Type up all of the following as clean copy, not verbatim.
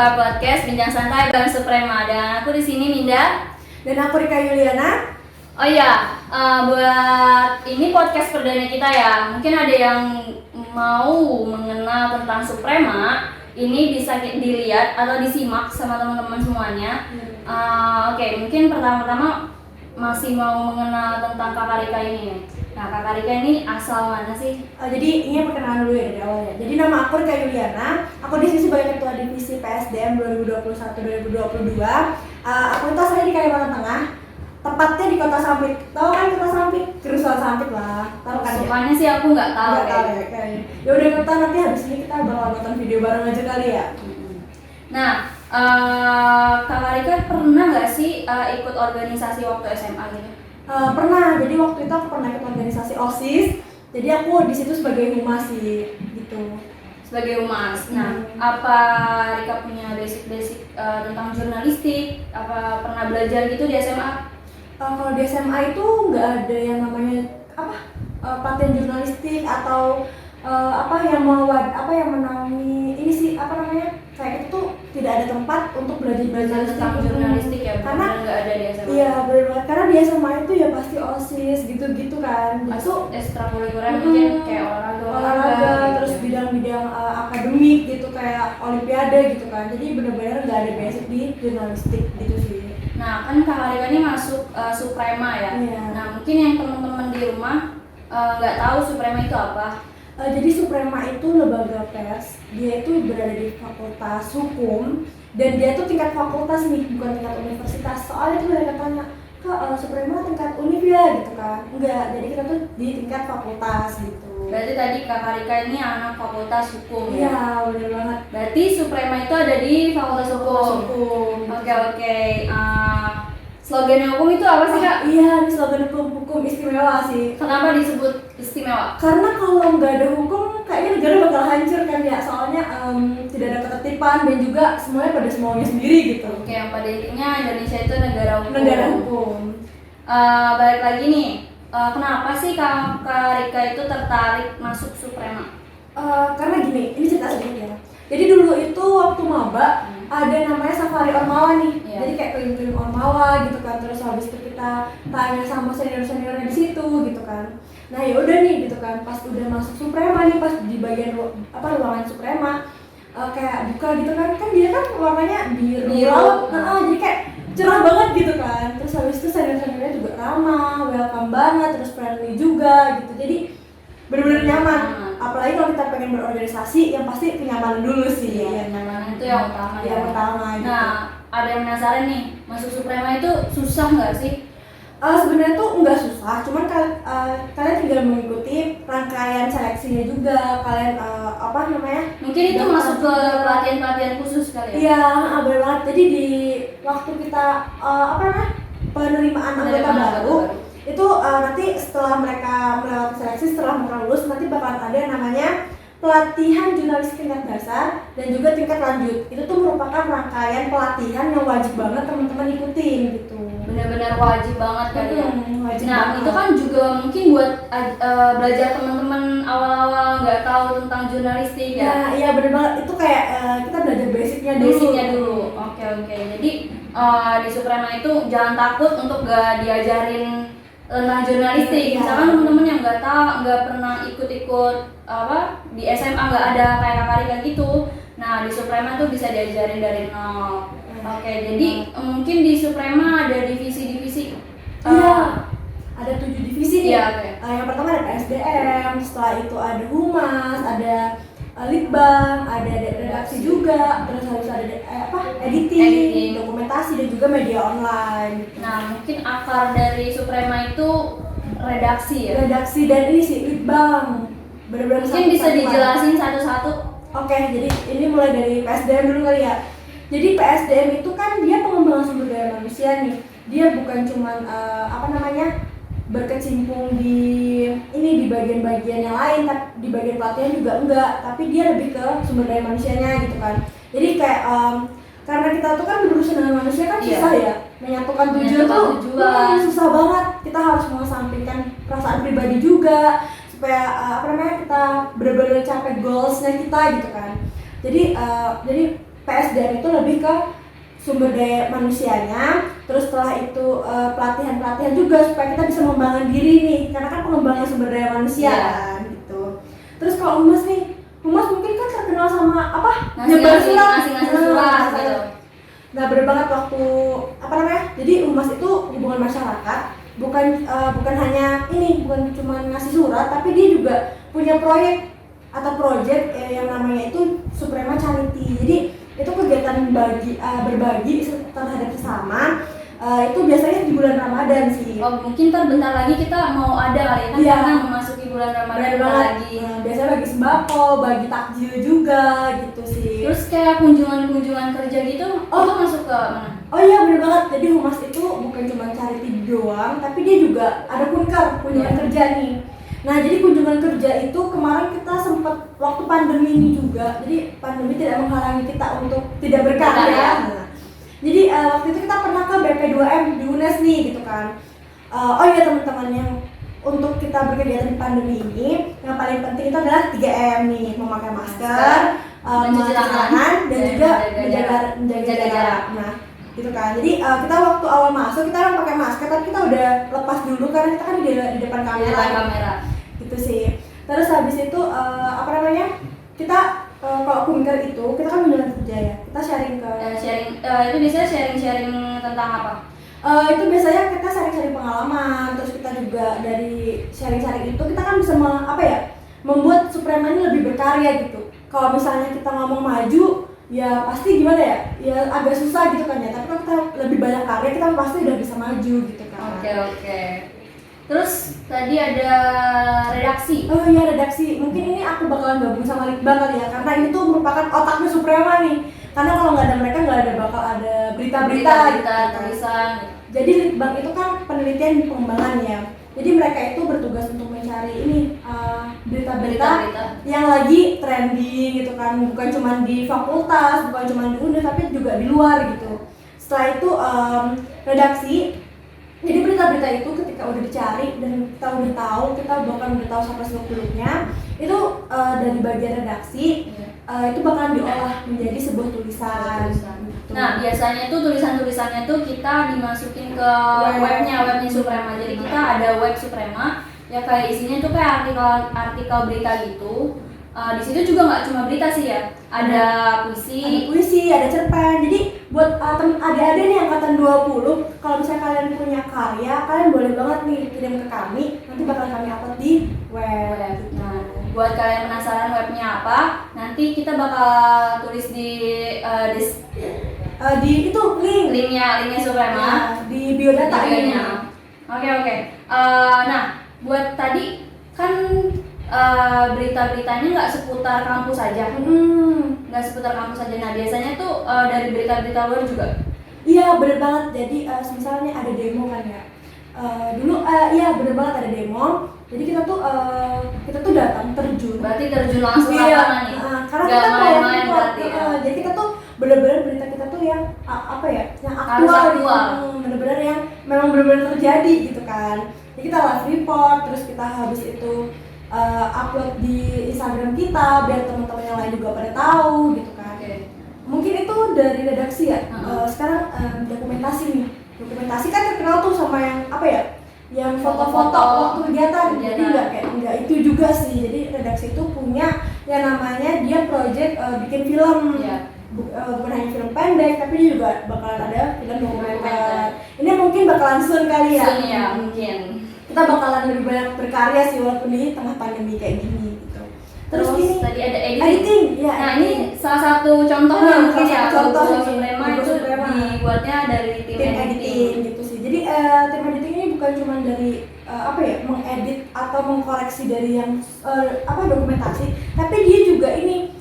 our podcast Bincang Santai bareng Suprema. Dan aku di sini Minda dan aku Rika Yuliana. Oh iya, buat ini podcast perdana kita ya. Mungkin ada yang mau mengenal tentang Suprema, ini bisa dilihat atau disimak sama teman-teman semuanya. Oke, mungkin pertama-tama masih mau mengenal tentang Kakak Rika ini. Nah, Kakak Rika ini asal mana sih? Jadi ini perkenalan dulu ya dari awalnya. Jadi nama aku Rika Yuliana. Aku di sini sebagai ketua divisi PSDM 2021-2022. Aku itu asalnya di Kalimantan Tengah. Tepatnya di Kota Sampit. Tahu kan Kota Sampit? Kerusuhan Sampit lah. Tahu kan? Sukanya sih aku nggak tahu. Nggak tahu ya kayaknya. Ya udah kita nanti habis ini kita bakal nonton video bareng aja kali ya. Nah, Kakak Rika pernah nggak sih ikut organisasi waktu SMA gitu? Pernah. Jadi waktu itu aku pernah ikut organisasi OSIS. Jadi aku di situ sebagai humas sih, gitu. Sebagai humas. Nah, apa Rika punya basic tentang jurnalistik? Apa pernah belajar gitu di SMA? Kalau di SMA itu nggak ada yang namanya pelatihan jurnalistik atau yang menaungi ini sih kayak itu tuh tidak ada tempat untuk belajar Tentang jurnalistik ya, karena nggak ada di SMA. iya benar banget, karena di SMA itu ya pasti OSIS gitu kan. Itu ekstrakurikuler mungkin kayak olahraga terus bidang-bidang akademik gitu kayak olimpiade gitu kan. Jadi benar-benar nggak ada basic di jurnalistik gitu sih. Nah, kan Kakak Rika ini masuk Suprema ya. Iya. Nah, mungkin yang teman-teman di rumah nggak tahu Suprema itu apa. Jadi Suprema itu lembaga pers, dia itu berada di fakultas hukum dan dia tuh tingkat fakultas nih, bukan tingkat universitas. Soalnya tuh mereka tanya, Kak, Suprema tingkat univ ya gitu kan? Enggak, jadi kita tuh di tingkat fakultas gitu. Berarti tadi Kakak Rika ini anak fakultas hukum ya? Iya, bener banget. Berarti Suprema itu ada di fakultas hukum. Oke. Slogan hukum itu apa sih, Kak? Iya, ini slogan hukum istimewa sih. Kenapa disebut istimewa? Karena kalau nggak ada hukum, kayaknya negara bakal hancur kan ya. Soalnya tidak ada ketertiban dan juga semuanya pada semaunya sendiri gitu. Oke, yang pada intinya Indonesia itu negara hukum. Negara hukum. Balik lagi nih, kenapa sih Kakak Rika itu tertarik masuk Suprema? Karena gini, ini cerita sedikit ya. Jadi dulu itu waktu maba ada namanya safari Ormawa nih. Iya. Jadi kayak keliling-keliling Ormawa gitu kan. Terus habis itu kita tanya sama senior-seniornya di situ gitu kan. Nah ya udah nih gitu kan. Pas udah masuk Suprema nih, pas di bagian ruangan Suprema kayak buka gitu kan. Kan dia kan warnanya biru. Jadi kayak cerah banget gitu kan. Terus habis itu senior-seniornya juga ramah, welcome banget, terus friendly juga gitu. Jadi benar-benar nyaman. Apalagi kalau kita pengen berorganisasi, yang pasti kenyamanan dulu sih. Iya, nyaman itu yang utama. Yang utama gitu. Nah, ada yang penasaran nih, masuk Suprema itu susah nggak sih? Sebenarnya tuh nggak susah, cuman kalian tinggal mengikuti rangkaian seleksinya juga. Kalian Mungkin itu masuk ke pelatihan-pelatihan khusus kali ya? Iya, benar banget. Jadi di waktu kita penerimaan anggota baru itu nanti setelah mereka melewati seleksi, setelah mereka lulus, nanti bakalan ada yang namanya pelatihan jurnalistik tingkat dasar dan juga tingkat lanjut. Itu tuh merupakan rangkaian pelatihan yang wajib banget teman-teman ikutin gitu. Benar-benar wajib banget kan ya? Wajib Nah, banget. itu kan juga mungkin buat belajar teman-teman awal-awal nggak tahu tentang jurnalistik ya? Nah, iya benar banget. Itu kayak kita belajar basicnya dulu. Oke. Jadi di Suprema itu jangan takut untuk gak diajarin tentang jurnalistik. Iya. Misalkan teman-teman yang nggak pernah ikut-ikut di SMA, nggak ada kayak Kakak Rika gitu. Nah, di Suprema tuh bisa diajarin dari nol. Oke, jadi mungkin di Suprema ada divisi-divisi. Iya. Ada 7 divisi nih. Iya, oke. Yang pertama ada PSDM, setelah itu ada humas, ada litbang, ada redaksi juga, terus harus ada editing, dokumentasi dan juga media online. Nah, mungkin akar dari Suprema itu redaksi ya. Redaksi dan ini sih litbang. Benar-benar Mungkin bisa dijelasin satu-satu. Oke, jadi ini mulai dari PSDM dulu kali ya. Jadi PSDM itu kan dia pengembangan sumber daya manusia nih. Dia bukan cuman berkecimpung di bagian-bagian yang lain, tapi di bagian pelatihan juga enggak, tapi dia lebih ke sumber daya manusianya gitu kan. Jadi kayak karena kita tuh kan berurusan dengan manusia kan susah ya, menyatukan tujuan tuh susah banget. Kita harus mengesampingkan perasaan pribadi juga supaya kita benar-benar capai goalsnya kita gitu kan. Jadi PSDM itu lebih ke sumber daya manusianya, terus setelah itu pelatihan-pelatihan juga supaya kita bisa mengembangkan diri nih, karena kan pengembangan sumber daya manusia kan gitu. Terus kalau humas nih, humas mungkin kan terkenal sama apa? Nyebar surat, ngasih surat gitu. Nah bener banget waktu apa namanya? Jadi humas itu hubungan masyarakat, bukan hanya ini, bukan cuma ngasih surat, tapi dia juga punya proyek atau project yang namanya itu Suprema Charity. Jadi itu kegiatan berbagi terhadap sesama. Itu biasanya di bulan Ramadan sih. Oh, mungkin bentar lagi kita mau ada kali ya, kan Iya. karena memasuki bulan Ramadan lagi. Biasanya bagi sembako, bagi takjil juga gitu sih. Terus kayak kunjungan kerja gitu, itu masuk ke mana? Oh iya bener banget, jadi humas itu bukan cuma charity doang, tapi dia juga ada kunjungan kerja nih. Nah jadi kunjungan kerja itu kemarin kita sempat waktu pandemi ini juga, jadi pandemi tidak menghalangi kita untuk tidak berkarya. Nah, jadi waktu itu kita pernah ke BP2M di UNES nih gitu kan. Oh iya teman-teman, yang untuk kita berkegiatan di pandemi ini yang paling penting itu adalah 3M nih, memakai masker, mencuci tangan, dan juga menjaga jarak. Nah gitu kan, jadi kita waktu awal masuk kita orang pakai masker, tapi kita udah lepas dulu karena kita kan di depan kamera. Gitu sih. Terus habis itu apa namanya, kita kalau kunker itu kita kan menjalankan kerja ya, kita sharing ke itu biasanya sharing tentang apa? Itu biasanya kita sharing pengalaman, terus kita juga dari sharing itu kita kan bisa membuat Suprema ini lebih berkarya gitu. Kalau misalnya kita ngomong maju, ya pasti gimana ya agak susah gitu kan ya, tapi kalau kita lebih banyak karya kita pasti udah bisa maju gitu kan. Oke. Terus tadi ada redaksi. Oh iya, redaksi. Mungkin ini aku bakalan gabung sama Litbang kali ya, karena ini tuh merupakan otaknya Suprema nih. Karena kalau nggak ada mereka bakal ada berita-berita gitu. Tulisan. Jadi Litbang itu kan penelitian dan pengembangan ya. Jadi mereka itu bertugas untuk mencari ini berita-berita yang lagi trending gitu kan, bukan cuma di fakultas, bukan cuma di UNES, tapi juga di luar gitu. Setelah itu redaksi. Jadi berita-berita itu ketika udah dicari dan kita udah tahu, kita bakal udah tahu siapa seluk-beluknya, itu dari bagian redaksi itu bakalan diolah menjadi sebuah tulisan. Gitu. Nah biasanya tuh tulisannya tuh kita dimasukin ke webnya Suprema. Jadi kita ada web Suprema ya, kayak isinya tuh kayak artikel berita gitu. Di situ juga nggak cuma berita sih ya, ada puisi, ada cerpen. Jadi buat adik-adik nih angkatan 20, kalau misalnya kalian punya karya, kalian boleh banget nih kirim ke kami, nanti bakal kami upload di web. Nah, buat kalian penasaran webnya apa, nanti kita bakal tulis di itu linknya Suprema di biodata ini. Oke. Nah, buat tadi kan berita-beritanya nggak seputar kampus saja, nggak seputar kampus saja. Nah biasanya tuh dari berita-berita luar juga. Iya bener banget. Jadi misalnya ada demo kan ya, iya bener banget ada demo. Jadi kita tuh datang terjun. Berarti terjun langsung lapangan nih. Karena nggak kita main-main berarti. Jadi kita tuh bener-bener berita kita tuh yang yang aktual gitu. Bener-bener yang memang bener-bener terjadi gitu kan. Jadi kita live report, terus kita habis itu upload di Instagram kita biar teman-teman yang lain juga pada tahu gitu kan. Mungkin itu dari redaksi ya. Sekarang dokumentasi nih. Dokumentasi kan terkenal tuh sama yang foto-foto waktu kegiatan. Jadi nggak itu juga sih. Jadi redaksi itu punya yang namanya dia project bikin film. Bukan hanya film pendek, tapi juga bakalan ada film dokumenter. Ini mungkin bakalan soon kali ya. Soon ya mungkin. Kita bakalan lebih banyak berkarya sih walaupun ini tengah pandemi kayak gini gitu. Terus ini tadi ada editing. Ya, nah ini salah satu contohnya mungkin ya. Contoh Suprema itu dibuatnya dari tim editing gitu sih. Jadi tim editing ini bukan cuma dari mengedit atau mengkoreksi dari yang dokumentasi, tapi dia juga ini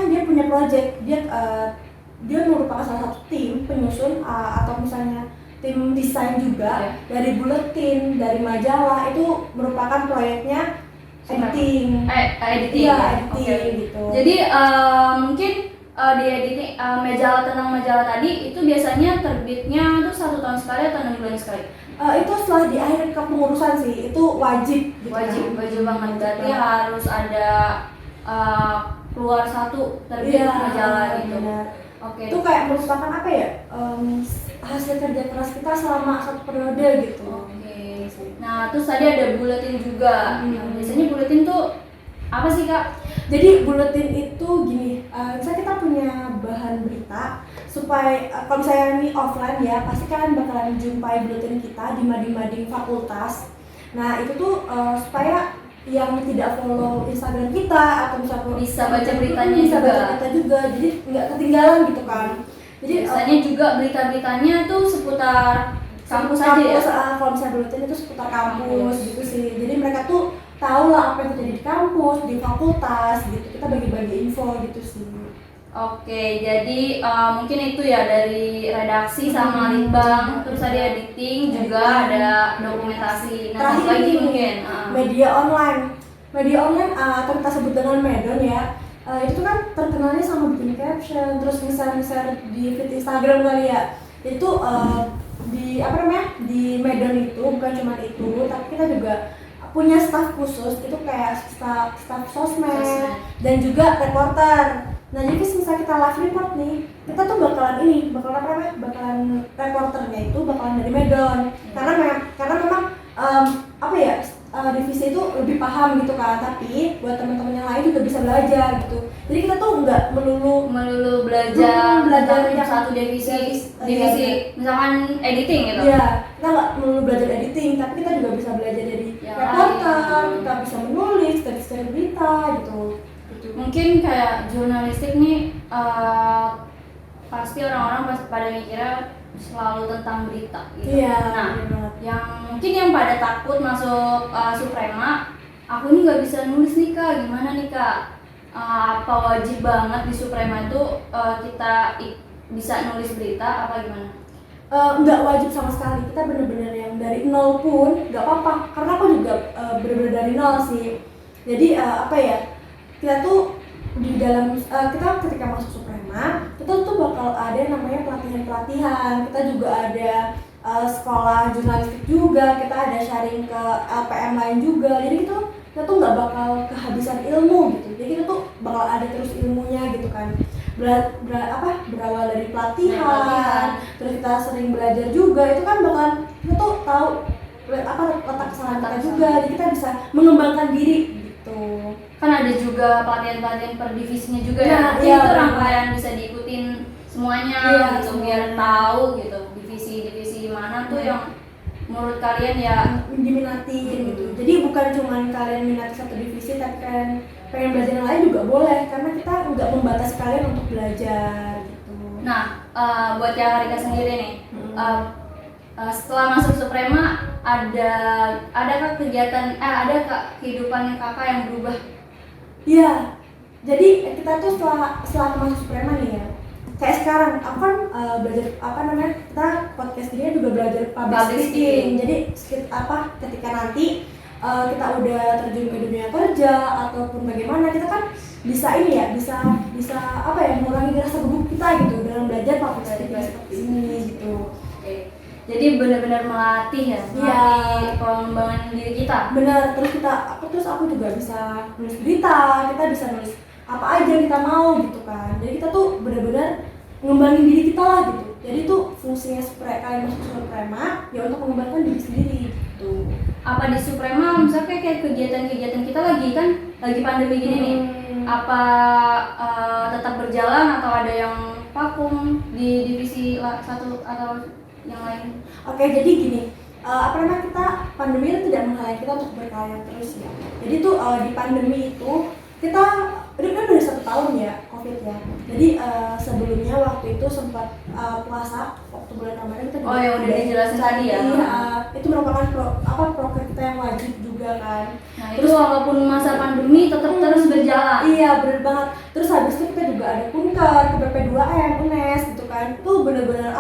dia punya project. Dia merupakan salah satu tim penyusun atau misalnya tim desain juga dari buletin, dari majalah, itu merupakan proyeknya editing. Editing gitu. Jadi mungkin di editing tentang majalah tadi itu biasanya terbitnya tuh 1 tahun sekali atau 6 bulan sekali? Itu setelah di akhir kepengurusan sih, itu wajib gitu. Wajib banget. Berarti harus ada keluar satu terbit majalah gitu. Benar. Oke. Itu kayak merupakan apa ya, hasil kerja keras kita selama satu periode gitu. Oke. Nah terus tadi ada buletin juga. Nah, biasanya buletin tuh apa sih Kak? Jadi buletin itu gini, misalnya kita punya bahan berita supaya kalau misalnya ini offline ya, pasti kalian bakalan jumpai buletin kita di mading-mading fakultas. Nah itu tuh supaya yang tidak follow Instagram kita atau misalnya Bisa baca beritanya bisa juga. baca berita juga, jadi nggak ketinggalan gitu kan. Jadi Biasanya juga berita-beritanya tuh seputar kampus aja ya? Kalau misalnya buletin itu seputar kampus gitu sih. Jadi mereka tuh tahu lah apa yang terjadi di kampus, di fakultas gitu. Kita bagi-bagi info gitu sih. Oke, jadi mungkin itu ya dari redaksi sama litbang, terus ada editing juga ada dokumentasi. Nah, satu lagi mungkin media online. Media online atau kita sebut dengan Medon ya. Itu kan terkenalnya sama bikin caption, terus share di feed Instagram kali ya. Itu di apa namanya? Di Medon itu bukan cuma itu, tapi kita juga punya staf khusus, itu kayak staf sosmed dan juga reporter. Nah jadi misalnya kita live report nih, kita tuh bakalan reporternya itu bakalan dari Medon, karena memang apa ya, divisi itu lebih paham gitu kan, tapi buat teman-teman yang lain juga bisa belajar gitu. Jadi kita tuh nggak melulu belajar yang satu divisi iya. misalkan editing gitu. Iya, kita nggak melulu belajar editing, tapi kita juga bisa belajar dari reporter, kita bisa menulis, kita bisa cari berita gitu. Mungkin kayak jurnalistik nih pasti orang-orang pada mikirnya selalu tentang berita gitu. Iya, nah yang mungkin yang pada takut masuk Suprema, aku ini nggak bisa nulis nih Kak, gimana nih Kak? Apa wajib banget di Suprema itu kita bisa nulis berita apa gimana? Nggak wajib sama sekali, kita bener-bener yang dari nol pun nggak apa-apa, karena aku juga bener-bener dari nol sih. Jadi apa ya, kita tuh di dalam kita ketika masuk Suprema, kita tuh bakal ada namanya pelatihan, kita juga ada sekolah jurnalistik juga, kita ada sharing ke LPM lain juga, jadi kita tuh nggak bakal kehabisan ilmu gitu, jadi kita tuh bakal ada terus ilmunya gitu kan. Berawal dari pelatihan, terus kita sering belajar juga, itu kan bakalan kita tuh tahu letak kesalahan kita juga, jadi kita bisa mengembangkan diri gitu. Kan ada juga pelatihan-pelatihan per divisinya juga ya. Nah, Jadi iya, itu benar. rangkaian bisa diikutin semuanya gitu biar tahu gitu divisi-divisi mana tuh yang menurut kalian ya diminatin gitu. Jadi bukan cuma kalian minat satu divisi, tapi kalian pengen belajar yang lain juga boleh, karena kita nggak membatasi kalian untuk belajar gitu. Nah, buat Kak Rika sendiri nih, setelah masuk Suprema ada kegiatan ada kehidupan kakak yang berubah? Iya, jadi kita tuh setelah masuk Suprema nih ya, kayak sekarang aku kan belajar kita podcast ini juga belajar public speaking. Jadi ketika nanti kita udah terjun ke dunia kerja ataupun bagaimana, kita kan bisa mengurangi rasa gugup kita gitu dalam belajar public speaking seperti ini gitu. Oke. Jadi benar-benar melatih pengembangan diri kita. Benar, terus aku juga bisa nulis berita, kita bisa nulis apa aja yang kita mau gitu kan. Jadi kita tuh benar-benar ngembangin diri kita lah gitu. Jadi tuh fungsinya kalian masuk Suprema ya untuk mengembangkan diri sendiri gitu. Apa di Suprema misalnya kayak kegiatan-kegiatan kita lagi pandemi gini nih, apa tetap berjalan atau ada yang vakum di divisi satu atau yang lain? Oke, jadi gini, kita pandemi itu tidak menghalangi kita untuk berkarya terus ya. Jadi tuh di pandemi itu kita udah 1 tahun ya COVID ya. Jadi sebelumnya waktu itu sempat puasa waktu bulan Ramadan kita yang udah dijelasin tadi ya. Itu merupakan proker kita yang wajib juga kan. Nah, terus walaupun masa pandemi tetap terus berjalan. Iya, bener banget. Terus habis itu kita juga ada kunker, ke BP2M, UNES gitu kan. Itu bener-bener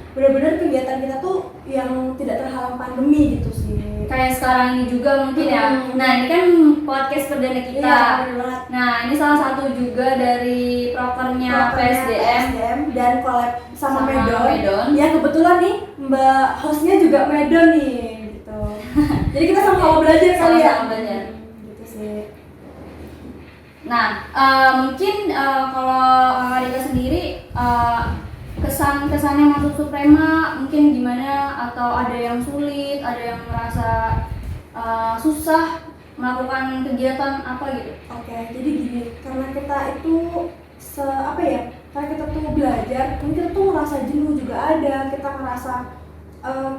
bener-bener kegiatan kita tuh yang tidak terhalang pandemi gitu sih. Kayak sekarang ini juga mungkin ya. Nah, ini kan podcast perdana kita. Iya, bener banget. Nah, ini salah satu juga dari prokernya PSDM dan collab sama Medon. Ya kebetulan nih Mbak hostnya juga Medon nih gitu. Jadi kita sama-sama belajar kali ya. Sama-sama belajar. Gitu sih. Nah, mungkin kalau Kakak Rika sendiri kesan-kesannya masuk Suprema mungkin gimana, atau ada yang sulit, ada yang merasa susah melakukan kegiatan apa gitu? Oke, jadi gini, karena kita itu karena kita tuh belajar, mungkin kita tuh ngerasa jenuh juga ada, kita ngerasa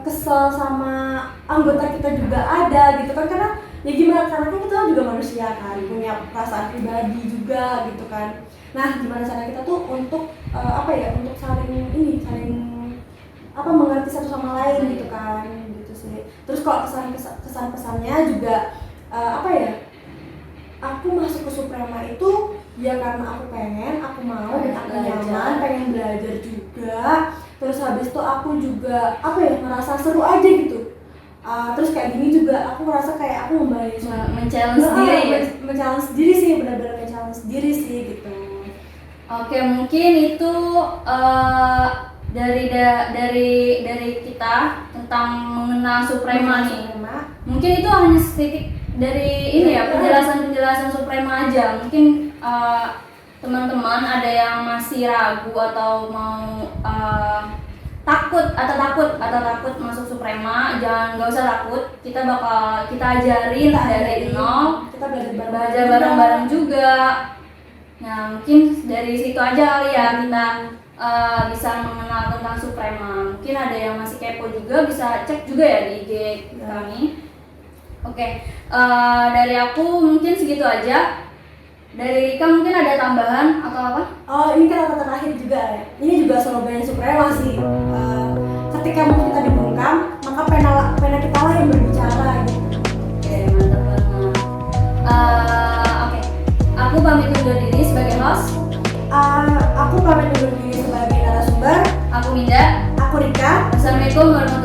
kesel sama anggota kita juga ada gitu kan, karena ya gimana, karena kan kita juga manusia kan, punya perasaan pribadi juga gitu kan. Nah, gimana cara kita tuh untuk untuk saling mengerti satu sama lain gitu kan, gitu sih. Terus kalau kesan-pesannya juga aku masuk ke Suprema itu ya karena aku mau dan aku nyaman, pengen belajar juga. Terus habis itu aku juga ngerasa seru aja gitu. Terus kayak gini juga aku ngerasa kayak aku men-challenge sendiri ya? Men-challenge sendiri sih, benar-benar men-challenge sendiri sih gitu. Oke, mungkin itu dari kita tentang mengenal Suprema nih. Mungkin itu hanya sedikit dari ini ya, penjelasan Suprema aja. Mungkin teman-teman ada yang masih ragu atau mau takut masuk Suprema, nggak usah takut. Kita ajarin dari nol. Kita belajar bareng-bareng juga. Nah, mungkin dari situ aja kali ya kita bisa mengenal tentang Suprema. Mungkin ada yang masih kepo juga, bisa cek juga ya di IG kami. Oke, dari aku mungkin segitu aja. Dari Rika mungkin ada tambahan atau apa? Oh, ini kan kata terakhir juga ya. Ini juga slogan Suprema sih. Ketika mau kita dibungkam, maka pena kita lah yang berbicara gitu. Oke, mantap banget. Oke, aku pamit undur diri sebagai host. Aku pamit undur diri sebagai narasumber. Aku Minda. Aku Rika. Assalamualaikum warahmatullahi wabarakatuh.